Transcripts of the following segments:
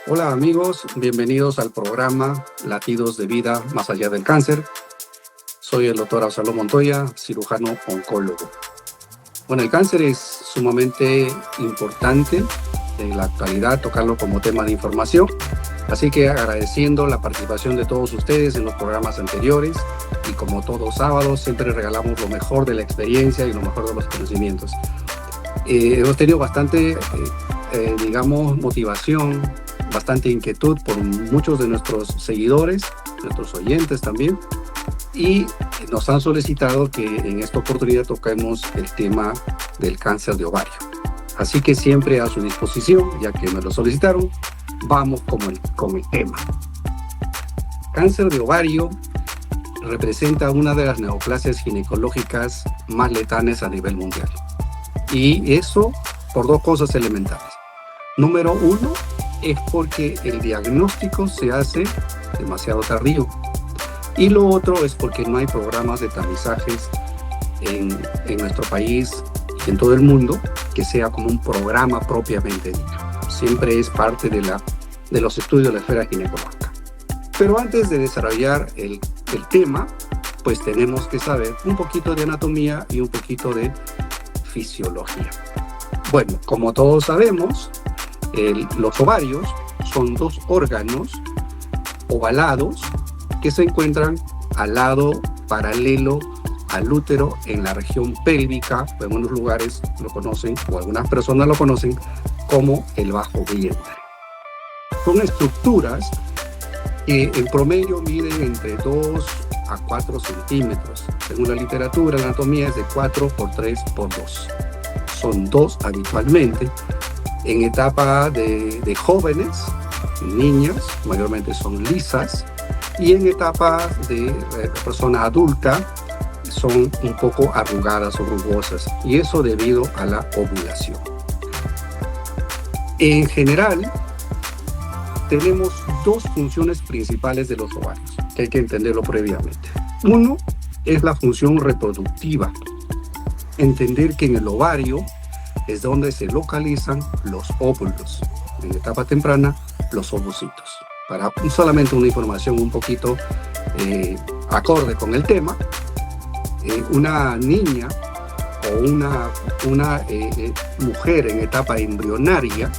Hola amigos, bienvenidos al programa Latidos de Vida Más Allá del Cáncer. Soy el doctor Absalón Montoya, cirujano oncólogo. Bueno, el cáncer es sumamente importante en la actualidad, tocarlo como tema de información. Así que agradeciendo la participación de todos ustedes en los programas anteriores y como todos sábados siempre regalamos lo mejor de la experiencia y lo mejor de los conocimientos. Hemos tenido bastante, motivación, bastante inquietud por muchos de nuestros seguidores, nuestros oyentes también, y nos han solicitado que en esta oportunidad toquemos el tema del cáncer de ovario. Así que siempre a su disposición, ya que me lo solicitaron, vamos con el tema. Cáncer de ovario representa una de las neoplasias ginecológicas más letales a nivel mundial. Y eso por dos cosas elementales. Número uno, es porque el diagnóstico se hace demasiado tardío. Y lo otro es porque no hay programas de tamizajes en nuestro país y en todo el mundo que sea como un programa propiamente dicho. Siempre es parte de los estudios de la esfera ginecológica. Pero antes de desarrollar el tema, pues tenemos que saber un poquito de anatomía y un poquito de fisiología. Bueno, como todos sabemos, los ovarios son dos órganos ovalados que se encuentran al lado paralelo al útero en la región pélvica. En algunos lugares lo conocen, o algunas personas lo conocen, como el bajo vientre. Son estructuras que en promedio miden entre 2 a 4 centímetros. Según la literatura, la anatomía es de 4 por 3 por 2. Son 2 habitualmente. En etapa de jóvenes, niñas, mayormente son lisas, y en etapa de persona adulta son un poco arrugadas o rugosas, y eso debido a la ovulación. En general, tenemos dos funciones principales de los ovarios, que hay que entenderlo previamente. Uno es la función reproductiva. Entender que en el ovario es donde se localizan los óvulos. En etapa temprana, los ovocitos. Para solamente una información un poquito acorde con el tema, una niña o una mujer en etapa embrionaria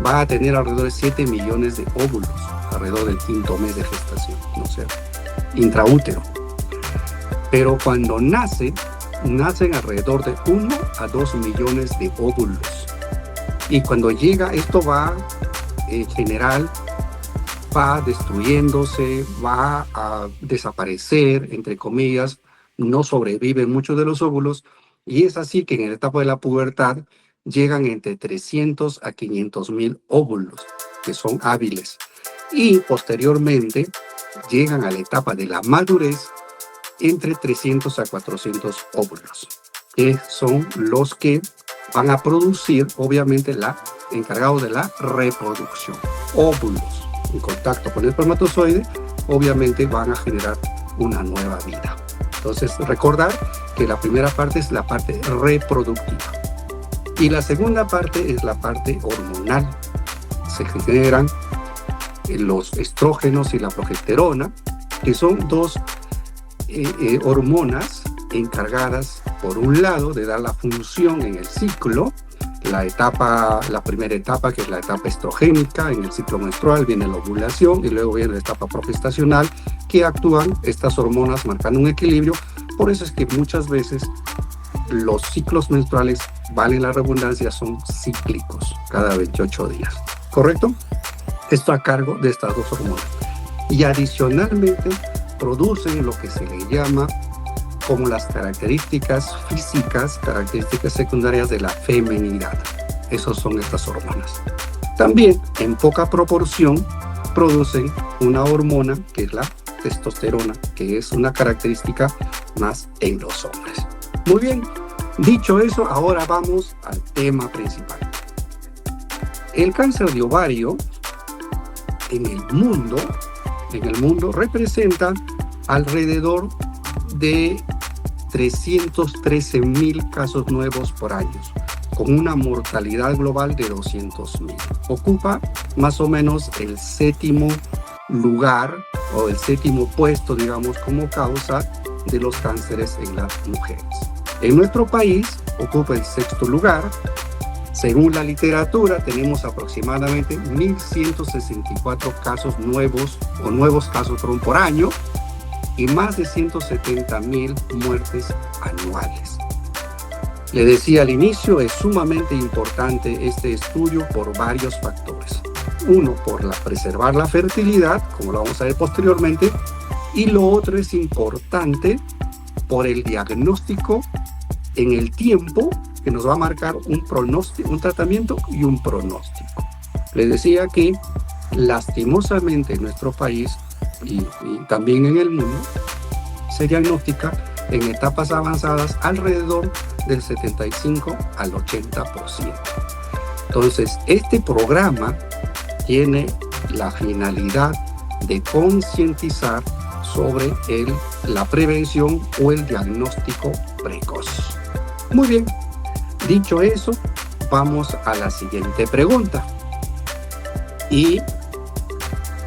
va a tener alrededor de 7 millones de óvulos alrededor del quinto mes de gestación, no sé, intraútero. Pero cuando nacen alrededor de 1 a 2 millones de óvulos. Y cuando llega, esto va, en general, va destruyéndose, va a desaparecer, entre comillas, no sobreviven muchos de los óvulos, y es así que en la etapa de la pubertad llegan entre 300 a 500 mil óvulos, que son hábiles, y posteriormente llegan a la etapa de la madurez entre 300 a 400 óvulos, que son los que van a producir, obviamente, encargados de la reproducción. Óvulos en contacto con el espermatozoide, obviamente van a generar una nueva vida. Entonces, recordar que la primera parte es la parte reproductiva. Y la segunda parte es la parte hormonal. Se generan los estrógenos y la progesterona, que son dos hormonas encargadas, por un lado, de dar la función en el ciclo. La primera etapa, que es la etapa estrogénica, en el ciclo menstrual viene la ovulación y luego viene la etapa progestacional, que actúan estas hormonas marcando un equilibrio. Por eso es que muchas veces los ciclos menstruales, vale la redundancia, son cíclicos, cada 28 días. ¿Correcto? Esto a cargo de estas dos hormonas. Y adicionalmente producen lo que se le llama como las características físicas, características secundarias de la feminidad. Esas son estas hormonas. También, en poca proporción, producen una hormona que es la testosterona, que es una característica más en los hombres. Muy bien, dicho eso, ahora vamos al tema principal. El cáncer de ovario en el mundo representa alrededor de 313,000 casos nuevos por año. con una mortalidad global de 200.000. Ocupa más o menos el séptimo lugar o el séptimo puesto, digamos, como causa de los cánceres en las mujeres. En nuestro país ocupa el sexto lugar. Según la literatura, tenemos aproximadamente 1.164 casos nuevos o nuevos casos por año y más de 170.000 muertes anuales. Le decía al inicio, es sumamente importante este estudio por varios factores. Uno, por preservar la fertilidad, como lo vamos a ver posteriormente, y lo otro es importante por el diagnóstico en el tiempo que nos va a marcar un pronóstico, un tratamiento y un pronóstico. Les decía que lastimosamente en nuestro país y también en el mundo se diagnostica en etapas avanzadas alrededor del 75 al 80%. Entonces, este programa tiene la finalidad de concientizar sobre la prevención o el diagnóstico precoz. Muy bien, dicho eso, vamos a la siguiente pregunta. ¿Y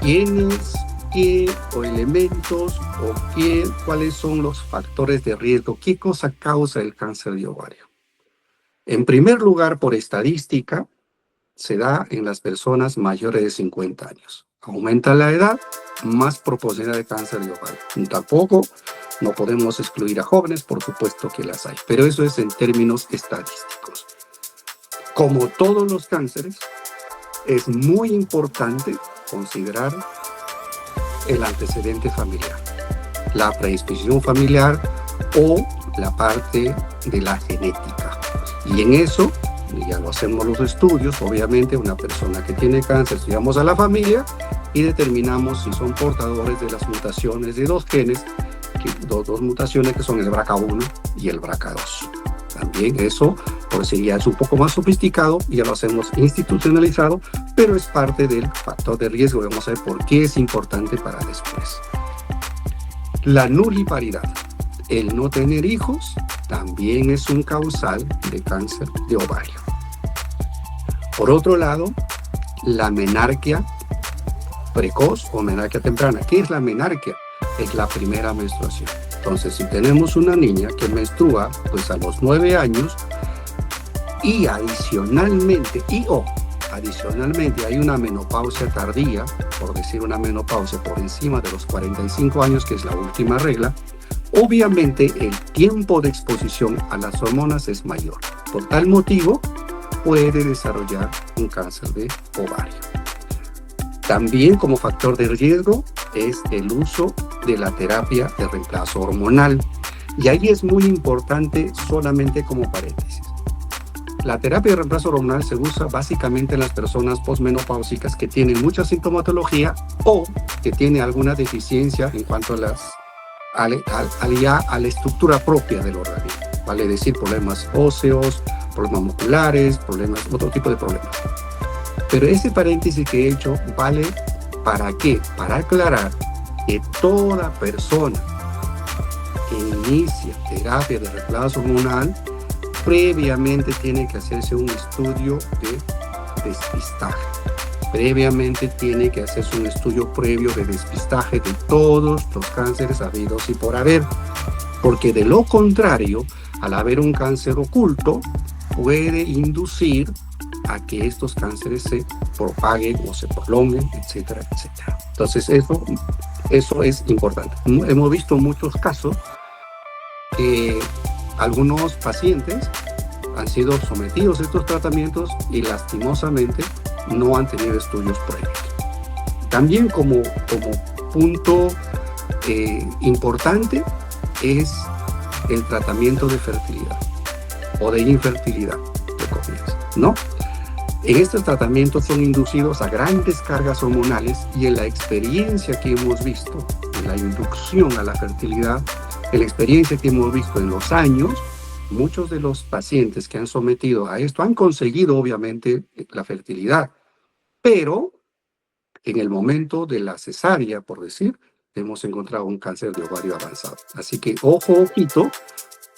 quiénes, qué o elementos o cuáles son los factores de riesgo? ¿Qué cosa causa el cáncer de ovario? En primer lugar, por estadística, se da en las personas mayores de 50 años. Aumenta la edad, más proporcionalidad de cáncer de ovario. Tampoco no podemos excluir a jóvenes, por supuesto que las hay, pero eso es en términos estadísticos. Como todos los cánceres, es muy importante considerar el antecedente familiar, la predisposición familiar o la parte de la genética. Y en eso, ya lo hacemos los estudios, obviamente una persona que tiene cáncer, estudiamos a la familia y determinamos si son portadores de las mutaciones de dos genes, dos mutaciones que son el BRCA1 y el BRCA2. También eso, por si ya es un poco más sofisticado, ya lo hacemos institucionalizado, pero es parte del factor de riesgo. Vamos a ver por qué es importante para después. La nuliparidad, el no tener hijos, también es un causal de cáncer de ovario. Por otro lado, la menarquia precoz o menarquia temprana. ¿Qué es la menarquia? Es la primera menstruación. Entonces, si tenemos una niña que menstrua pues a los 9 años y adicionalmente hay una menopausia tardía, por decir una menopausia por encima de los 45 años, que es la última regla, obviamente el tiempo de exposición a las hormonas es mayor. Por tal motivo, puede desarrollar un cáncer de ovario. También como factor de riesgo es el uso de la terapia de reemplazo hormonal. Y ahí es muy importante, solamente como paréntesis. La terapia de reemplazo hormonal se usa básicamente en las personas posmenopáusicas que tienen mucha sintomatología o que tienen alguna deficiencia en cuanto a la estructura propia del organismo. Vale decir, problemas óseos, problemas musculares, otro tipo de problemas. Pero ese paréntesis que he hecho vale ¿para qué? Para aclarar que toda persona que inicia terapia de reemplazo hormonal previamente tiene que hacerse un estudio de despistaje. Previamente tiene que hacerse un estudio previo de despistaje de todos los cánceres habidos y por haber. Porque de lo contrario, al haber un cáncer oculto, puede inducir a que estos cánceres se propaguen o se prolonguen, etcétera, etcétera. Entonces eso es importante. Hemos visto muchos casos que algunos pacientes han sido sometidos a estos tratamientos y lastimosamente no han tenido estudios previos. También como punto importante es el tratamiento de fertilidad o de infertilidad, de comillas, ¿no? En estos tratamientos son inducidos a grandes cargas hormonales y en la experiencia que hemos visto en la inducción a la fertilidad, en la experiencia que hemos visto en los años, muchos de los pacientes que han sometido a esto han conseguido obviamente la fertilidad, pero en el momento de la cesárea, por decir, hemos encontrado un cáncer de ovario avanzado. Así que ojo, ojito,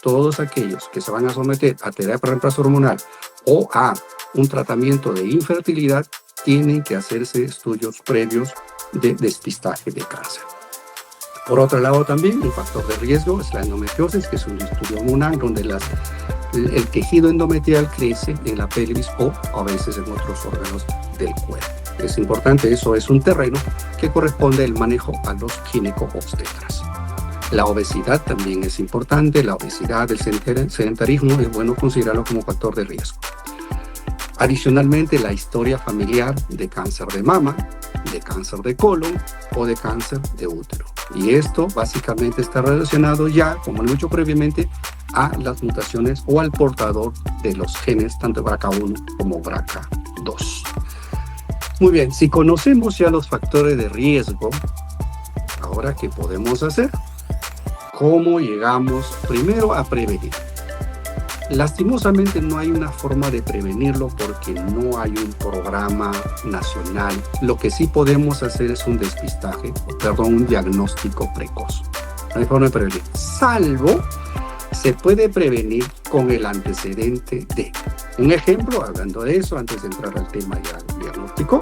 todos aquellos que se van a someter a terapia de reemplazo hormonal o a un tratamiento de infertilidad tienen que hacerse estudios previos de despistaje de cáncer. Por otro lado, también un factor de riesgo es la endometriosis, que es un estudio hormonal donde el tejido endometrial crece en la pelvis o a veces en otros órganos del cuerpo. Es importante, eso es un terreno que corresponde al manejo a los ginecobstetras. La obesidad también es importante, la obesidad, el sedentarismo es bueno considerarlo como factor de riesgo. Adicionalmente, la historia familiar de cáncer de mama, de cáncer de colon o de cáncer de útero. Y esto básicamente está relacionado ya, como lo he dicho previamente, a las mutaciones o al portador de los genes, tanto BRCA1 como BRCA2. Muy bien, si conocemos ya los factores de riesgo, ahora, ¿qué podemos hacer? ¿Cómo llegamos primero a prevenir? Lastimosamente no hay una forma de prevenirlo porque no hay un programa nacional. Lo que sí podemos hacer es un un diagnóstico precoz. No hay forma de prevenir, salvo se puede prevenir con el antecedente de. Un ejemplo, hablando de eso, antes de entrar al tema ya diagnóstico,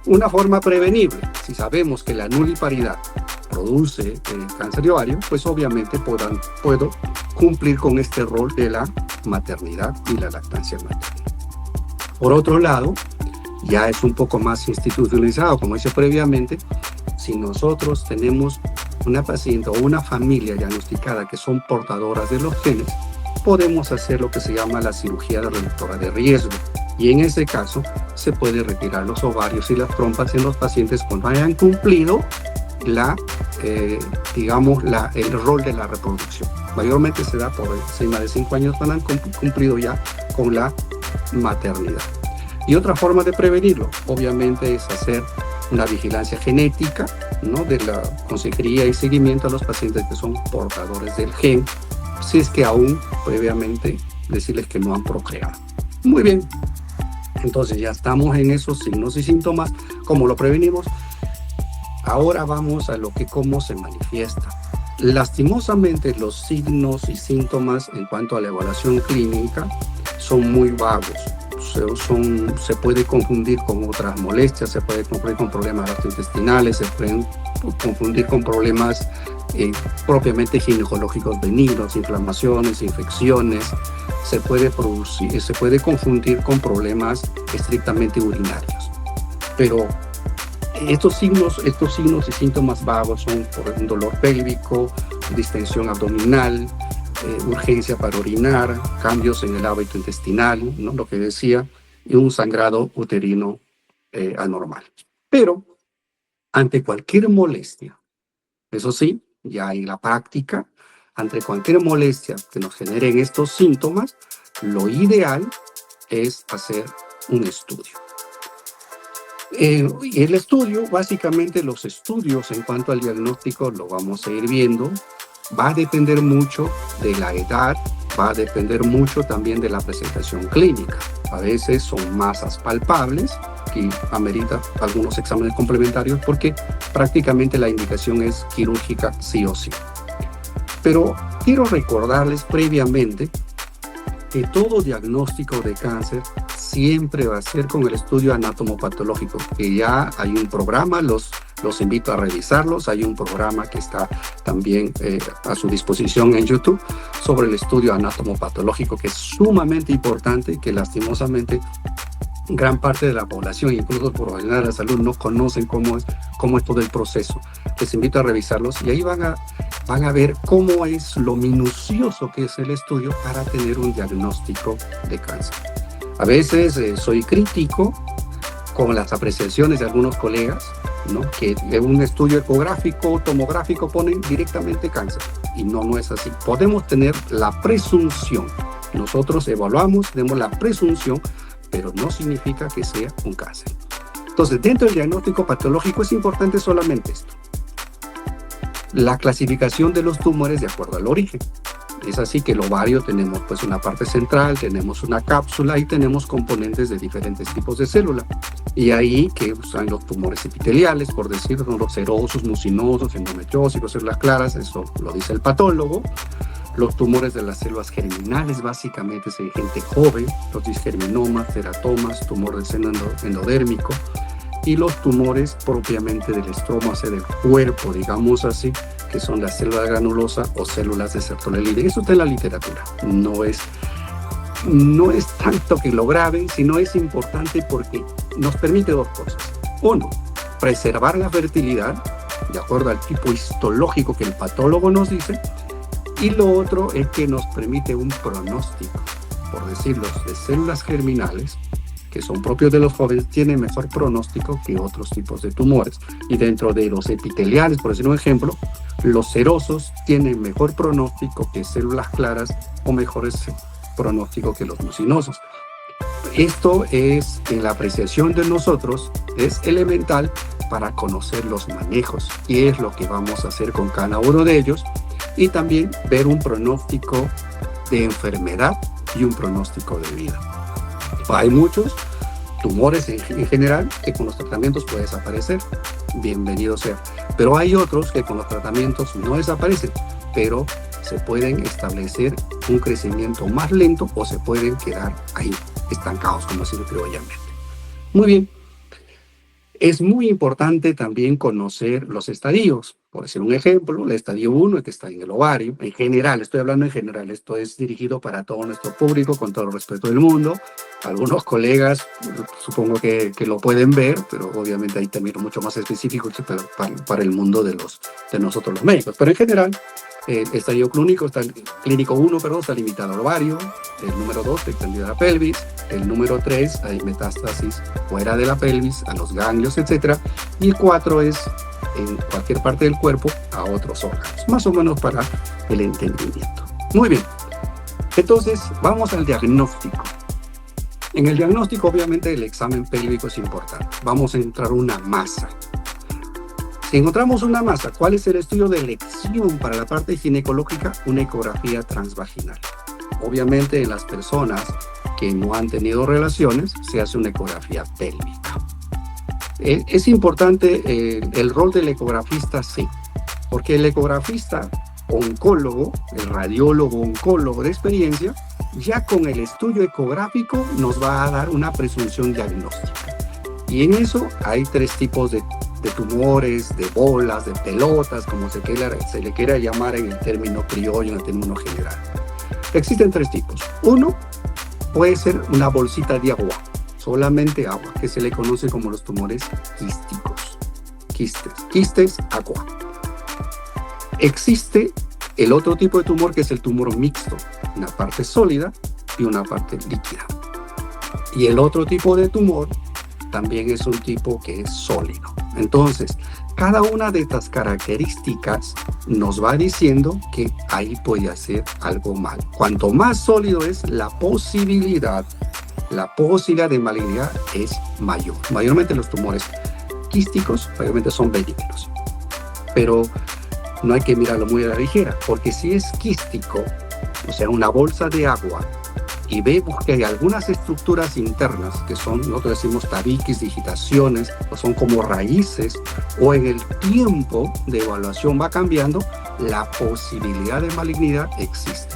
una forma prevenible, si sabemos que la nulliparidad produce cáncer de ovario, pues obviamente puedo cumplir con este rol de la maternidad y la lactancia materna. Por otro lado, ya es un poco más institucionalizado, como hice previamente, si nosotros tenemos una paciente o una familia diagnosticada que son portadoras de los genes, podemos hacer lo que se llama la cirugía reductora de riesgo. Y en ese caso se puede retirar los ovarios y las trompas en los pacientes cuando hayan cumplido el rol de la reproducción. Mayormente se da por encima de 5 años cuando han cumplido ya con la maternidad. Y otra forma de prevenirlo, obviamente, es hacer una vigilancia genética, ¿no?, de la consejería y seguimiento a los pacientes que son portadores del gen, si es que aún previamente decirles que no han procreado. Muy bien, entonces ya estamos en esos signos y síntomas. ¿Cómo lo prevenimos? Ahora vamos a cómo se manifiesta. Lastimosamente, los signos y síntomas en cuanto a la evaluación clínica son muy vagos. Se puede confundir con otras molestias, se puede confundir con problemas gastrointestinales, se pueden confundir con problemas propiamente ginecológicos benignos, inflamaciones, infecciones. Se puede confundir con problemas estrictamente urinarios. Pero estos signos y síntomas vagos son por un dolor pélvico, distensión abdominal, urgencia para orinar, cambios en el hábito intestinal, ¿no?, lo que decía, y un sangrado uterino anormal. Pero ante cualquier molestia, eso sí, ya en la práctica, ante cualquier molestia que nos generen estos síntomas, lo ideal es hacer un estudio. El estudio, básicamente los estudios en cuanto al diagnóstico, lo vamos a ir viendo, va a depender mucho de la edad, va a depender mucho también de la presentación clínica. A veces son masas palpables que amerita algunos exámenes complementarios porque prácticamente la indicación es quirúrgica sí o sí. Pero quiero recordarles previamente que todo diagnóstico de cáncer siempre va a ser con el estudio anatomopatológico, que ya hay un programa, los invito a revisarlos, hay un programa que está también a su disposición en YouTube sobre el estudio anatomopatológico, que es sumamente importante, que lastimosamente gran parte de la población, incluso los profesionales de la salud, no conocen cómo es todo el proceso. Les invito a revisarlos y ahí van a ver cómo es lo minucioso que es el estudio para tener un diagnóstico de cáncer. A veces soy crítico con las apreciaciones de algunos colegas, ¿no?, que en un estudio ecográfico, tomográfico ponen directamente cáncer, y no es así. Podemos tener la presunción, nosotros evaluamos, tenemos la presunción, pero no significa que sea un cáncer. Entonces, dentro del diagnóstico patológico es importante solamente esto: la clasificación de los tumores de acuerdo al origen. Es así que el ovario tenemos pues una parte central, tenemos una cápsula y tenemos componentes de diferentes tipos de células. Y ahí que usan los tumores epiteliales, por decirlo, son los serosos, mucinosos, endometriósicos, células claras, eso lo dice el patólogo. Los tumores de las células germinales, básicamente es en gente joven, los disgerminomas, teratomas, tumor del seno endodérmico, y los tumores propiamente del estroma, o sea, del cuerpo, digamos así, que son las células granulosas o células de sertolelide. Eso está en la literatura. No es tanto que lo graben, sino es importante porque nos permite dos cosas. Uno, preservar la fertilidad, de acuerdo al tipo histológico que el patólogo nos dice, y lo otro es que nos permite un pronóstico. Por decir, los de células germinales, que son propios de los jóvenes, tienen mejor pronóstico que otros tipos de tumores. Y dentro de los epiteliales, por decir un ejemplo, los serosos tienen mejor pronóstico que células claras o mejores pronóstico que los mucinosos. Esto es, en la apreciación de nosotros, es elemental para conocer los manejos, y es lo que vamos a hacer con cada uno de ellos, y también ver un pronóstico de enfermedad y un pronóstico de vida. Hay muchos tumores en general que con los tratamientos pueden desaparecer, bienvenido sea, pero hay otros que con los tratamientos no desaparecen, pero se pueden establecer un crecimiento más lento o se pueden quedar ahí estancados, como se dice criollamente. Muy bien. Es muy importante también conocer los estadios. Por decir un ejemplo, el estadio 1, que está en el ovario, en general, estoy hablando en general, esto es dirigido para todo nuestro público, con todo el respeto del mundo. Algunos colegas supongo que lo pueden ver, pero obviamente hay términos mucho más específicos para el mundo de nosotros los médicos. Pero en general, el estadio clínico 1, está limitado al ovario, el número 2 extendido a la pelvis, el número 3 hay metástasis fuera de la pelvis, a los ganglios, etc. Y el 4 es en cualquier parte del cuerpo a otros órganos, más o menos para el entendimiento. Muy bien, entonces vamos al diagnóstico. En el diagnóstico, obviamente, el examen pélvico es importante. Vamos a encontrar una masa. Si encontramos una masa, ¿cuál es el estudio de elección para la parte ginecológica? Una ecografía transvaginal. Obviamente, en las personas que no han tenido relaciones, se hace una ecografía pélvica. Es importante el rol del ecografista, sí, porque el ecografista oncólogo, el radiólogo oncólogo de experiencia, ya con el estudio ecográfico nos va a dar una presunción diagnóstica. Y en eso hay 3 tipos de tumores, de bolas, de pelotas, como se le quiera llamar en el término criollo, en el término general. Existen 3 tipos. Uno puede ser una bolsita de agua, solamente agua, que se le conoce como los tumores quísticos. Quistes, agua. Existe el otro tipo de tumor, que es el tumor mixto, una parte sólida y una parte líquida. Y el otro tipo de tumor también es un tipo que es sólido. Entonces, cada una de estas características nos va diciendo que ahí puede hacer algo mal. Cuanto más sólido es, la posibilidad de malignidad es mayor. Mayormente los tumores quísticos, obviamente, son benignos. Pero no hay que mirarlo muy a la ligera, porque si es quístico, o sea, una bolsa de agua, y vemos que hay algunas estructuras internas que son, nosotros decimos tabiques, digitaciones, o son como raíces, o en el tiempo de evaluación va cambiando, la posibilidad de malignidad existe.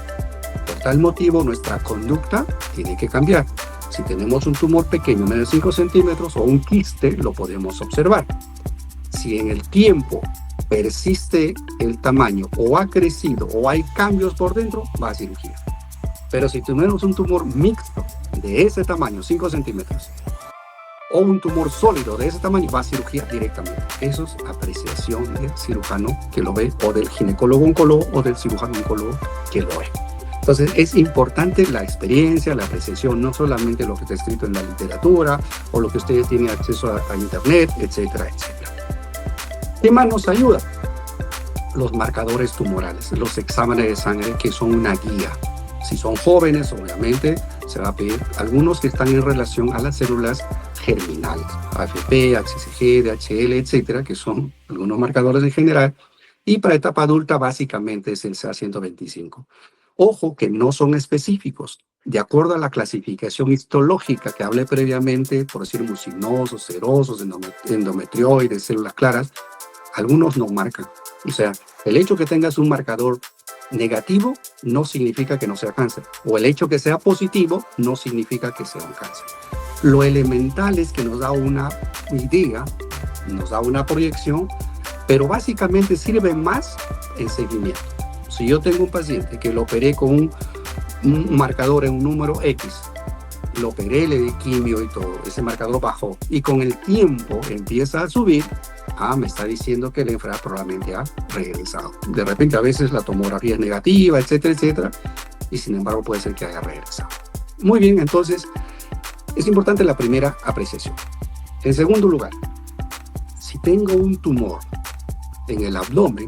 Por tal motivo, nuestra conducta tiene que cambiar. Si tenemos un tumor pequeño, menos de 5 centímetros, o un quiste, lo podemos observar. Si en el tiempo persiste el tamaño, o ha crecido, o hay cambios por dentro, va a cirugía. Pero si tenemos un tumor mixto de ese tamaño, 5 centímetros, o un tumor sólido de ese tamaño, va a cirugía directamente. Eso es apreciación del cirujano que lo ve, o del ginecólogo oncólogo, o del cirujano oncólogo que lo ve. Entonces es importante la experiencia, la apreciación, no solamente lo que está escrito en la literatura, o lo que ustedes tienen acceso a internet, etcétera, etcétera. ¿Qué más nos ayuda? Los marcadores tumorales, los exámenes de sangre, que son una guía. Si son jóvenes, obviamente, se va a pedir algunos que están en relación a las células germinales, AFP, HCG, DHL, etcétera, que son algunos marcadores en general. Y para etapa adulta, básicamente, es el CA125. Ojo que no son específicos. De acuerdo a la clasificación histológica que hablé previamente, por decir mucinosos, serosos, endometrioides, células claras, algunos no marcan. O sea, el hecho que tengas un marcador negativo no significa que no sea cáncer, o el hecho que sea positivo no significa que sea un cáncer. Lo elemental es que nos da una idea, nos da una proyección, pero básicamente sirve más en seguimiento. Si yo tengo un paciente que lo operé con un marcador en un número X, lo operé, le di quimio y todo, ese marcador bajó, y con el tiempo empieza a subir, me está diciendo que la enfermedad probablemente ha regresado. De repente a veces la tomografía es negativa, etcétera, etcétera, y sin embargo puede ser que haya regresado. Muy bien, entonces es importante la primera apreciación. En segundo lugar, si tengo un tumor en el abdomen,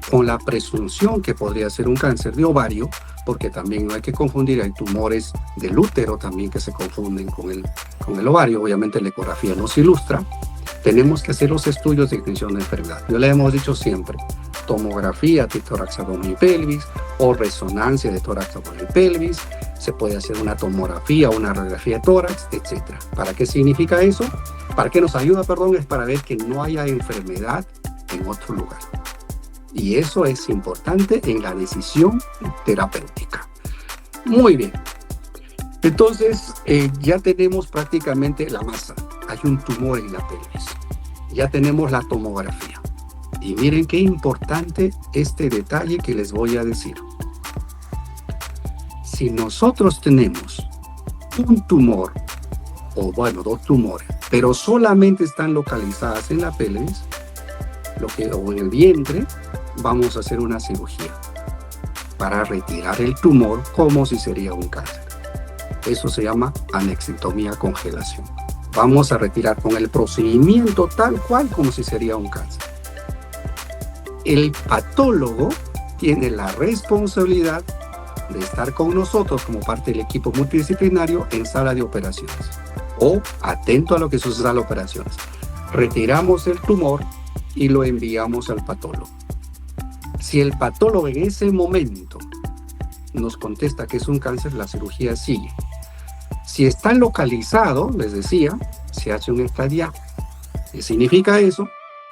con la presunción que podría ser un cáncer de ovario, porque también no hay que confundir, hay tumores del útero también que se confunden con el ovario, obviamente la ecografía nos ilustra, tenemos que hacer los estudios de detección de enfermedad. Yo le hemos dicho siempre, tomografía de tórax, abdomen y pelvis, o resonancia de tórax, abdomen y pelvis, se puede hacer una tomografía o una radiografía de tórax, etc. ¿Para qué significa eso? ¿Para qué nos ayuda, perdón? Es para ver que no haya enfermedad en otro lugar. Y eso es importante en la decisión terapéutica. Muy bien. Entonces, ya tenemos prácticamente la masa. Hay un tumor en la pelvis. Ya tenemos la tomografía. Y miren qué importante este detalle que les voy a decir. Si nosotros tenemos un tumor, o bueno, dos tumores, pero solamente están localizadas en la pelvis, o en el vientre, vamos a hacer una cirugía para retirar el tumor como si sería un cáncer. Eso se llama anexectomía, congelación. Vamos a retirar con el procedimiento tal cual como si sería un cáncer. El patólogo tiene la responsabilidad de estar con nosotros como parte del equipo multidisciplinario en sala de operaciones o atento a lo que suceda en las operaciones. Retiramos el tumor y lo enviamos al patólogo. Si el patólogo en ese momento nos contesta que es un cáncer, la cirugía sigue. Si está localizado, les decía, se hace un extradiaje. ¿Qué significa eso?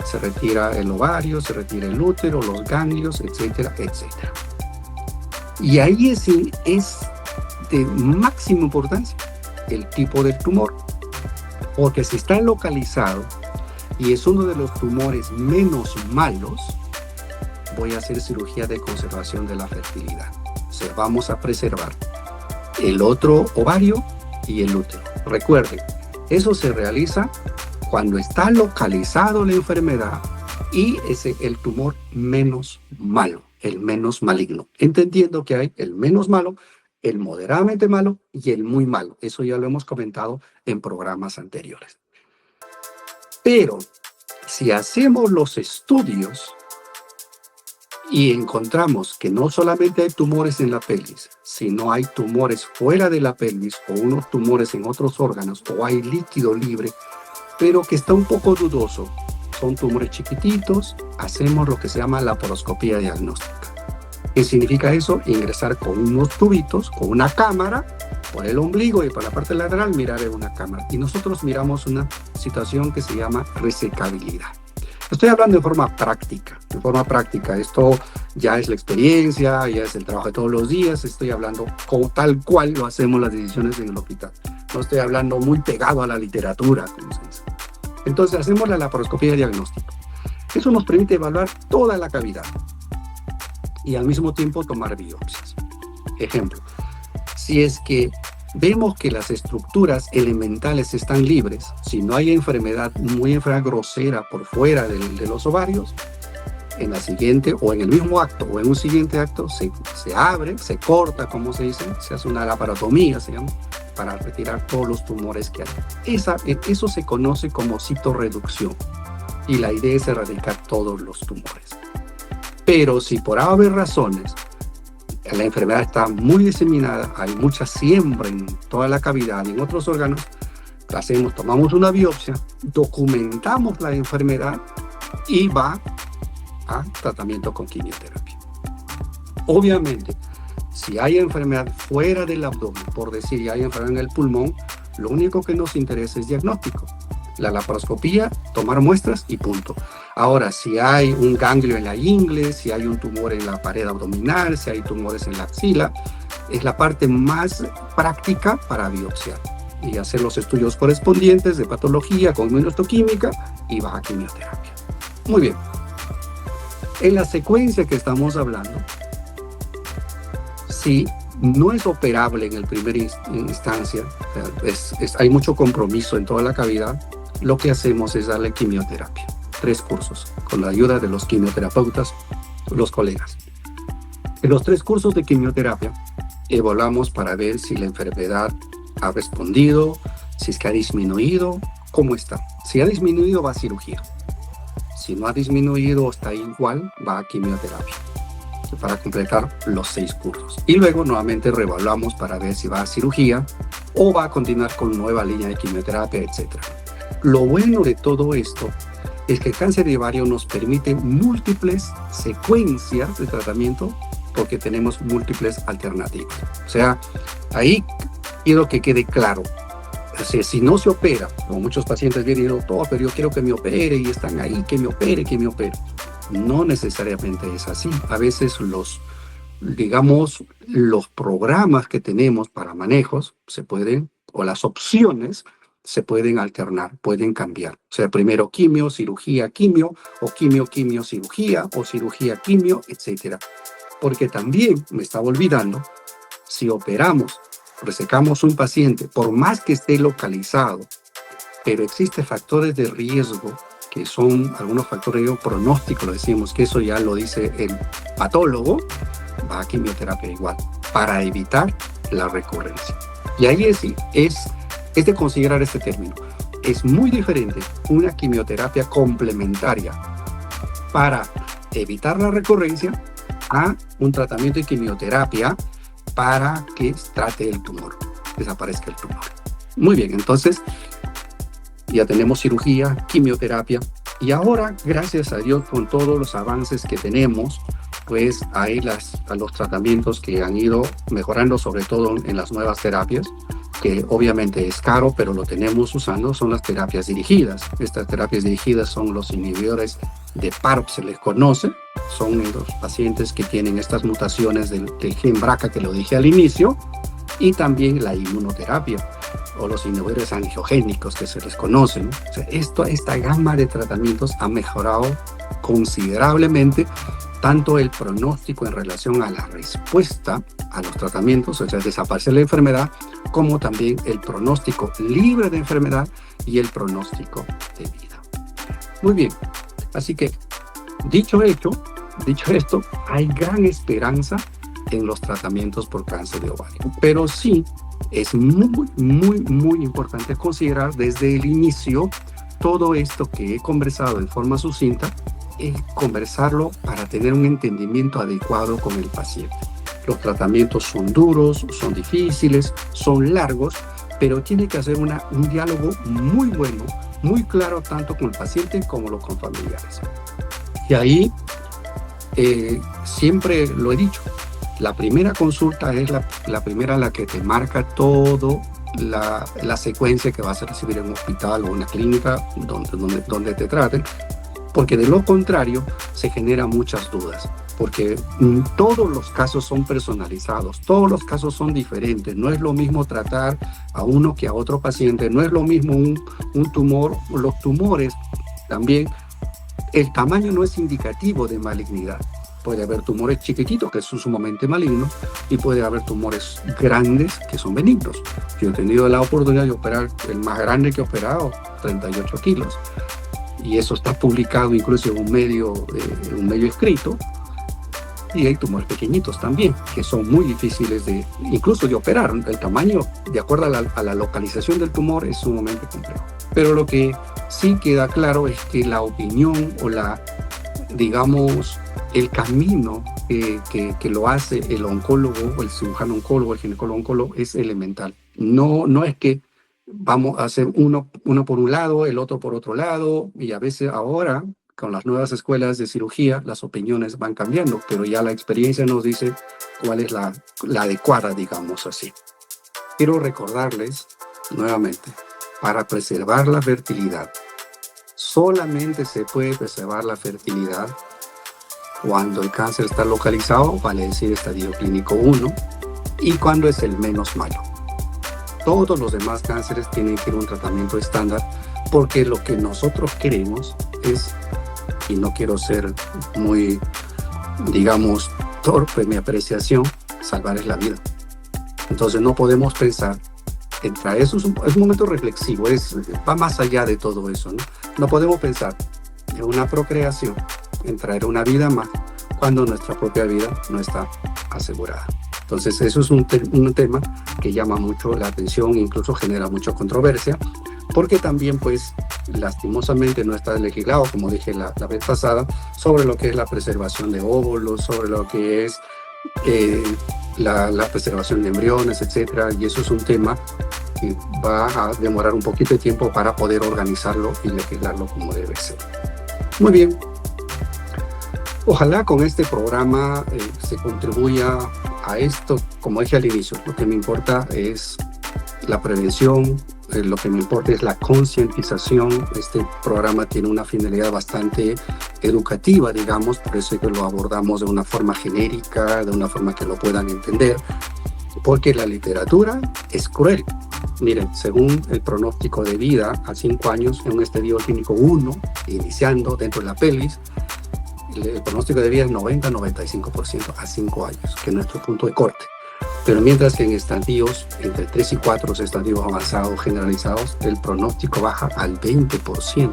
Se retira el ovario, se retira el útero, los ganglios, etcétera, etcétera. Y ahí es de máxima importancia el tipo del tumor, porque si está localizado y es uno de los tumores menos malos, voy a hacer cirugía de conservación de la fertilidad. O sea, vamos a preservar el otro ovario y el útero. Recuerden, eso se realiza cuando está localizado la enfermedad y es el tumor menos malo, el menos maligno. Entendiendo que hay el menos malo, el moderadamente malo y el muy malo. Eso ya lo hemos comentado en programas anteriores. Pero si hacemos los estudios y encontramos que no solamente hay tumores en la pelvis, sino hay tumores fuera de la pelvis o unos tumores en otros órganos o hay líquido libre, pero que está un poco dudoso, son tumores chiquititos, hacemos lo que se llama laparoscopía diagnóstica. ¿Qué significa eso? Ingresar con unos tubitos, con una cámara, por el ombligo y por la parte lateral mirar en una cámara. Y nosotros miramos una situación que se llama resecabilidad. Estoy hablando de forma práctica. De forma práctica, esto ya es la experiencia, ya es el trabajo de todos los días. Estoy hablando como tal cual lo hacemos las decisiones en el hospital. No estoy hablando muy pegado a la literatura, como se dice. Entonces hacemos la laparoscopía diagnóstica. Eso nos permite evaluar toda la cavidad y al mismo tiempo tomar biopsias. Ejemplo, si es que vemos que las estructuras elementales están libres, si no hay enfermedad grosera por fuera de los ovarios, en la siguiente o en el mismo acto o en un siguiente acto se abre, se corta, como se dice, se hace una laparotomía, se llama, para retirar todos los tumores que hay. Eso se conoce como citorreducción y la idea es erradicar todos los tumores. Pero si por haber razones la enfermedad está muy diseminada, hay mucha siembra en toda la cavidad y en otros órganos, tomamos una biopsia, documentamos la enfermedad y va a tratamiento con quimioterapia. Obviamente, si hay enfermedad fuera del abdomen, por decir, hay enfermedad en el pulmón, lo único que nos interesa es diagnóstico. La laparoscopía, tomar muestras y punto. Ahora, si hay un ganglio en la ingle, si hay un tumor en la pared abdominal, si hay tumores en la axila, es la parte más práctica para biopsiar y hacer los estudios correspondientes de patología con inmunohistoquímica y baja quimioterapia. Muy bien. En la secuencia que estamos hablando, si no es operable en el primer instancia, hay mucho compromiso en toda la cavidad, lo que hacemos es darle quimioterapia. 3 cursos, con la ayuda de los quimioterapeutas, los colegas. En los 3 cursos de quimioterapia, evaluamos para ver si la enfermedad ha respondido, si es que ha disminuido, cómo está. Si ha disminuido, va a cirugía. Si no ha disminuido o está igual, va a quimioterapia para completar los 6 cursos. Y luego nuevamente reevaluamos para ver si va a cirugía o va a continuar con nueva línea de quimioterapia, etc. Lo bueno de todo esto es que el cáncer de ovario nos permite múltiples secuencias de tratamiento porque tenemos múltiples alternativas. O sea, ahí quiero que quede claro. O sea, si no se opera, como muchos pacientes vienen y dicen, doctor, pero yo quiero que me opere y están ahí, que me opere. No necesariamente es así. A veces los programas que tenemos para manejos se pueden, o las opciones se pueden alternar, pueden cambiar. O sea, primero quimio, cirugía, quimio, o quimio, cirugía, o cirugía, quimio, etc. Porque también me estaba olvidando, si operamos, resecamos un paciente, por más que esté localizado, pero existen factores de riesgo, que son algunos factores de pronóstico, lo decimos, que eso ya lo dice el patólogo, va a quimioterapia igual, para evitar la recurrencia. Y ahí es de considerar este término. Es muy diferente una quimioterapia complementaria para evitar la recurrencia a un tratamiento de quimioterapia para que trate el tumor, desaparezca el tumor. Muy bien, entonces ya tenemos cirugía, quimioterapia, y ahora, gracias a Dios, con todos los avances que tenemos, pues hay los tratamientos que han ido mejorando, sobre todo en las nuevas terapias, que obviamente es caro, pero lo tenemos usando, son las terapias dirigidas. Estas terapias dirigidas son los inhibidores de PARP, se les conoce, son los pacientes que tienen estas mutaciones del gen BRCA que lo dije al inicio, y también la inmunoterapia o los inhibidores angiogénicos que se les conocen. O sea, esta gama de tratamientos ha mejorado considerablemente tanto el pronóstico en relación a la respuesta a los tratamientos, o sea, desaparecer la enfermedad, como también el pronóstico libre de enfermedad y el pronóstico de vida. Muy bien, así que dicho esto, hay gran esperanza en los tratamientos por cáncer de ovario, pero sí es muy importante considerar desde el inicio todo esto que he conversado en forma sucinta, conversarlo para tener un entendimiento adecuado con el paciente. Los tratamientos son duros, son difíciles, son largos, pero tiene que hacer un diálogo muy bueno, muy claro, tanto con el paciente como con familiares. Y ahí siempre lo he dicho, la primera consulta es la primera, la que te marca todo la secuencia que vas a recibir en un hospital o una clínica donde te traten, porque de lo contrario se generan muchas dudas, porque todos los casos son personalizados, todos los casos son diferentes, no es lo mismo tratar a uno que a otro paciente, no es lo mismo un tumor, los tumores también, el tamaño no es indicativo de malignidad. Puede haber tumores chiquititos que son sumamente malignos y puede haber tumores grandes que son benignos. Yo he tenido la oportunidad de operar, el más grande que he operado, 38 kilos. Y eso está publicado incluso en un medio escrito. Y hay tumores pequeñitos también, que son muy difíciles incluso de operar. El tamaño, de acuerdo a la localización del tumor, es sumamente complejo. Pero lo que sí queda claro es que la opinión o el camino que lo hace el oncólogo, o el cirujano oncólogo, el ginecólogo oncólogo, es elemental. No es que vamos a hacer uno por un lado, el otro por otro lado, y a veces ahora, con las nuevas escuelas de cirugía, las opiniones van cambiando, pero ya la experiencia nos dice cuál es la adecuada, digamos así. Quiero recordarles nuevamente para preservar la fertilidad. Solamente se puede preservar la fertilidad cuando el cáncer está localizado, vale decir estadio clínico 1, y cuando es el menos malo. Todos los demás cánceres tienen que ir a un tratamiento estándar, porque lo que nosotros queremos es, y no quiero ser muy, digamos, torpe en mi apreciación, salvar la vida. Entonces no podemos pensar en traer, eso es un momento reflexivo, va más allá de todo eso, ¿no? No podemos pensar en una procreación, en traer una vida más, cuando nuestra propia vida no está asegurada. Entonces eso es un tema que llama mucho la atención, incluso genera mucha controversia, porque también pues lastimosamente no está legislado, como dije la vez pasada, sobre lo que es la preservación de óvulos, sobre lo que es la preservación de embriones, etcétera, y eso es un tema que va a demorar un poquito de tiempo para poder organizarlo y legislarlo como debe ser. Muy bien. Ojalá con este programa se contribuya a esto. Como dije al inicio, lo que me importa es la prevención, lo que me importa es la concientización. Este programa tiene una finalidad bastante educativa, digamos, por eso es que lo abordamos de una forma genérica, de una forma que lo puedan entender, porque la literatura es cruel. Miren, según el pronóstico de vida a 5 años en un estadio clínico 1, iniciando dentro de la pelvis, el pronóstico de vida es 90-95% a 5 años, que es nuestro punto de corte. Pero mientras que en estadios entre 3 y 4, estadios avanzados generalizados, el pronóstico baja al 20%.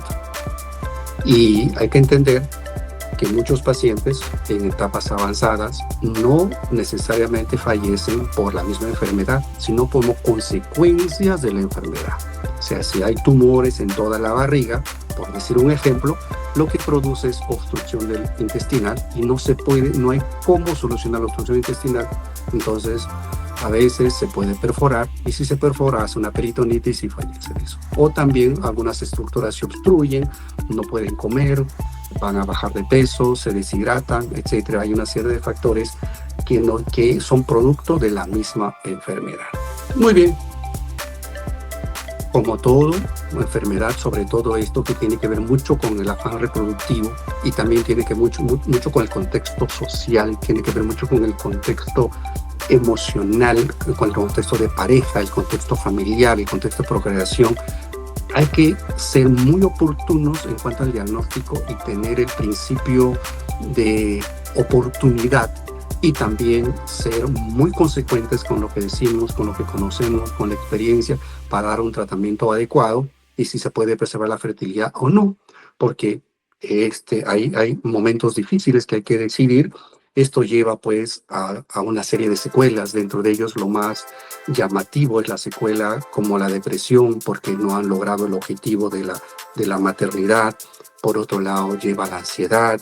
Y hay que entender que muchos pacientes en etapas avanzadas no necesariamente fallecen por la misma enfermedad, sino como consecuencias de la enfermedad. O sea, si hay tumores en toda la barriga, por decir un ejemplo, lo que produce es obstrucción del intestinal y no hay cómo solucionar la obstrucción intestinal. Entonces, a veces se puede perforar, y si se perfora hace una peritonitis y fallece de eso. O también algunas estructuras se obstruyen, no pueden comer, van a bajar de peso, se deshidratan, etc. Hay una serie de factores que son producto de la misma enfermedad. Muy bien. Como todo, una enfermedad, sobre todo esto que tiene que ver mucho con el afán reproductivo y también tiene que ver mucho con el contexto social, tiene que ver mucho con el contexto emocional, con el contexto de pareja, el contexto familiar, el contexto de procreación. Hay que ser muy oportunos en cuanto al diagnóstico y tener el principio de oportunidad, y también ser muy consecuentes con lo que decimos, con lo que conocemos, con la experiencia, para dar un tratamiento adecuado y si se puede preservar la fertilidad o no, porque hay momentos difíciles que hay que decidir. Esto lleva pues a una serie de secuelas. Dentro de ellos lo más llamativo es la secuela como la depresión, porque no han logrado el objetivo de la maternidad. Por otro lado, lleva la ansiedad,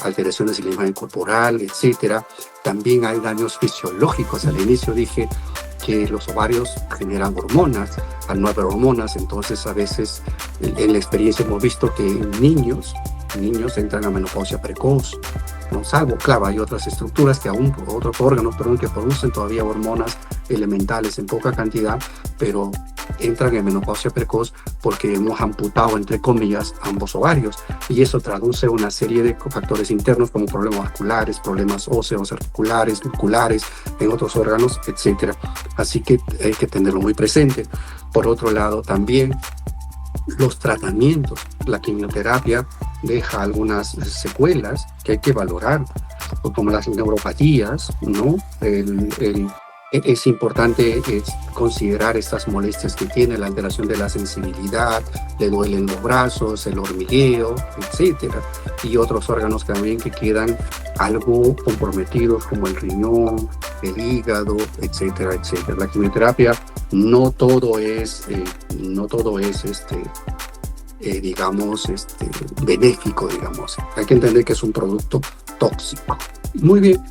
alteraciones de la imagen corporal, etc. También hay daños fisiológicos. Al inicio dije que los ovarios generan hormonas, al no haber hormonas, entonces a veces en la experiencia hemos visto que niños entran a menopausia precoz, ¿no? Salvo, claro, hay otras estructuras otros órganos, que producen todavía hormonas elementales en poca cantidad, pero entran en menopausia precoz porque hemos amputado, entre comillas, ambos ovarios, y eso traduce una serie de factores internos como problemas vasculares, problemas óseos, articulares, musculares, en otros órganos, etc. Así que hay que tenerlo muy presente. Por otro lado, también los tratamientos, la quimioterapia deja algunas secuelas que hay que valorar, como las neuropatías, ¿no? Es importante considerar estas molestias que tiene, la alteración de la sensibilidad, le duelen los brazos, el hormigueo, etcétera, y otros órganos también que quedan algo comprometidos, como el riñón, el hígado, etcétera, etcétera. La quimioterapia no todo es benéfico, digamos. Hay que entender que es un producto tóxico. Muy bien.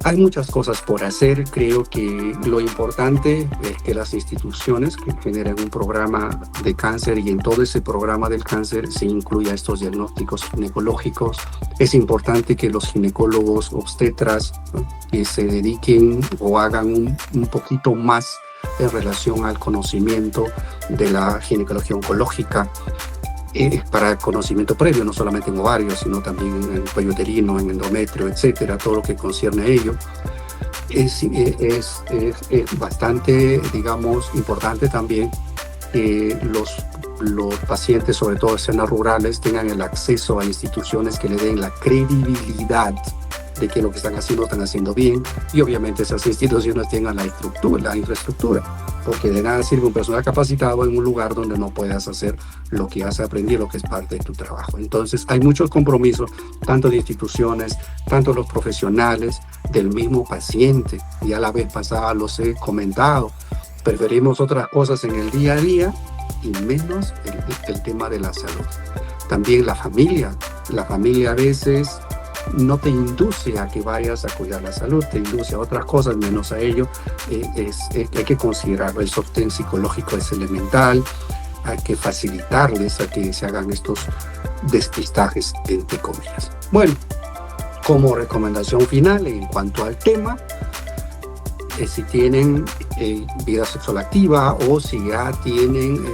Hay muchas cosas por hacer. Creo que lo importante es que las instituciones que generen un programa de cáncer, y en todo ese programa del cáncer se incluya estos diagnósticos ginecológicos. Es importante que los ginecólogos obstetras, ¿no?, que se dediquen o hagan un poquito más en relación al conocimiento de la ginecología oncológica, para el conocimiento previo, no solamente en ovarios, sino también en el cuello uterino, en endometrio, etcétera, todo lo que concierne a ello. Es bastante, digamos, importante también que los pacientes, sobre todo en zonas rurales, tengan el acceso a instituciones que le den la credibilidad de que lo que están haciendo bien, y obviamente esas instituciones tengan la infraestructura, porque de nada sirve un personal capacitado en un lugar donde no puedas hacer lo que has aprendido, lo que es parte de tu trabajo. Entonces hay muchos compromisos, tanto de instituciones, tanto los profesionales, del mismo paciente. Ya la vez pasada los he comentado, preferimos otras cosas en el día a día y menos el tema de la salud. También la familia a veces no te induce a que vayas a cuidar la salud, te induce a otras cosas menos a ello. Hay que considerarlo. El sostén psicológico es elemental, hay que facilitarles a que se hagan estos despistajes, entre comillas. Bueno, como recomendación final en cuanto al tema, si tienen vida sexual activa o si ya tienen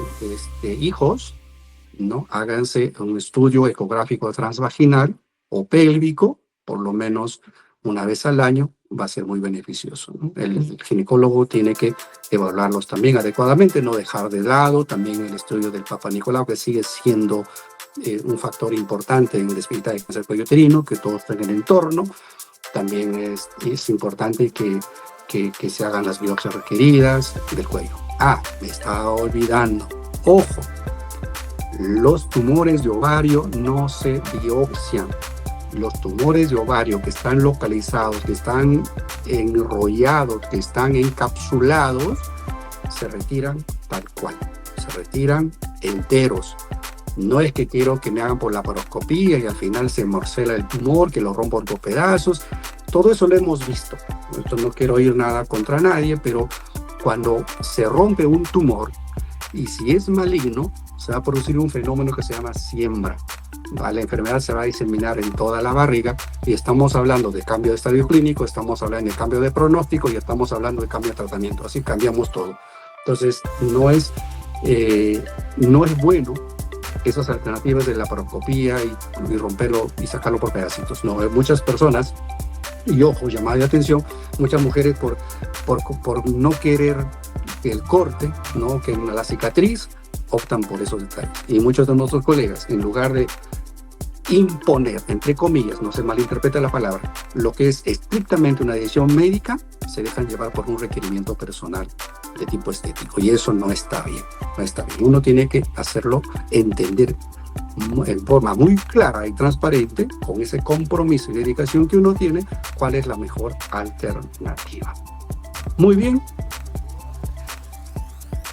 hijos, ¿no? Háganse un estudio ecográfico transvaginal o pélvico, por lo menos una vez al año, va a ser muy beneficioso, ¿no? El ginecólogo tiene que evaluarlos también adecuadamente, no dejar de lado también el estudio del Papa Nicolau, que sigue siendo un factor importante en el despistar de cáncer cuello uterino, que todos tengan en entorno. También es importante que se hagan las biopsias requeridas del cuello. Me estaba olvidando, ojo, los tumores de ovario no se biopsian. Los tumores de ovario que están localizados, que están enrollados, que están encapsulados, se retiran tal cual, se retiran enteros. No es que quiero que me hagan por laparoscopía y al final se morcela el tumor, que lo rompo por pedazos. Todo eso lo hemos visto. Esto no quiero oír nada contra nadie, pero cuando se rompe un tumor y si es maligno, se va a producir un fenómeno que se llama siembra. La enfermedad se va a diseminar en toda la barriga y estamos hablando de cambio de estadio clínico, estamos hablando de cambio de pronóstico y estamos hablando de cambio de tratamiento. Así cambiamos todo. Entonces, no es bueno esas alternativas de la laparoscopía y romperlo y sacarlo por pedacitos. No, muchas personas, y ojo, llamada de atención, muchas mujeres por no querer el corte, ¿no? Que la cicatriz, optan por esos detalles. Y muchos de nuestros colegas, en lugar de imponer, entre comillas, no se malinterpreta la palabra, lo que es estrictamente una decisión médica, se dejan llevar por un requerimiento personal de tipo estético. Y eso no está bien, no está bien. Uno tiene que hacerlo entender en forma muy clara y transparente, con ese compromiso y dedicación que uno tiene, cuál es la mejor alternativa. Muy bien.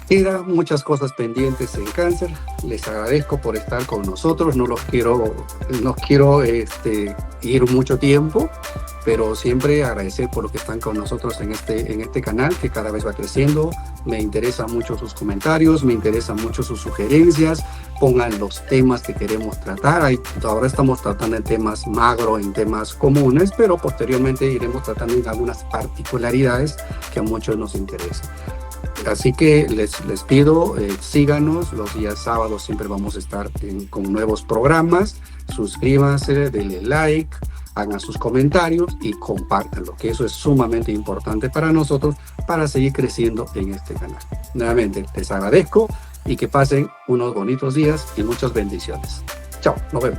Quedan muchas cosas pendientes en cáncer. Les agradezco por estar con nosotros. No quiero ir mucho tiempo, pero siempre agradecer por lo que están con nosotros en este canal, que cada vez va creciendo. Me interesan mucho sus comentarios, me interesan mucho sus sugerencias. Pongan los temas que queremos tratar. Ahora estamos tratando en temas macro, en temas comunes, pero posteriormente iremos tratando en algunas particularidades que a muchos nos interesan. Así que les pido, síganos, los días sábados siempre vamos a estar con nuevos programas. Suscríbanse, denle like, hagan sus comentarios y compártanlo, que eso es sumamente importante para nosotros para seguir creciendo en este canal. Nuevamente les agradezco y que pasen unos bonitos días y muchas bendiciones. Chao, nos vemos.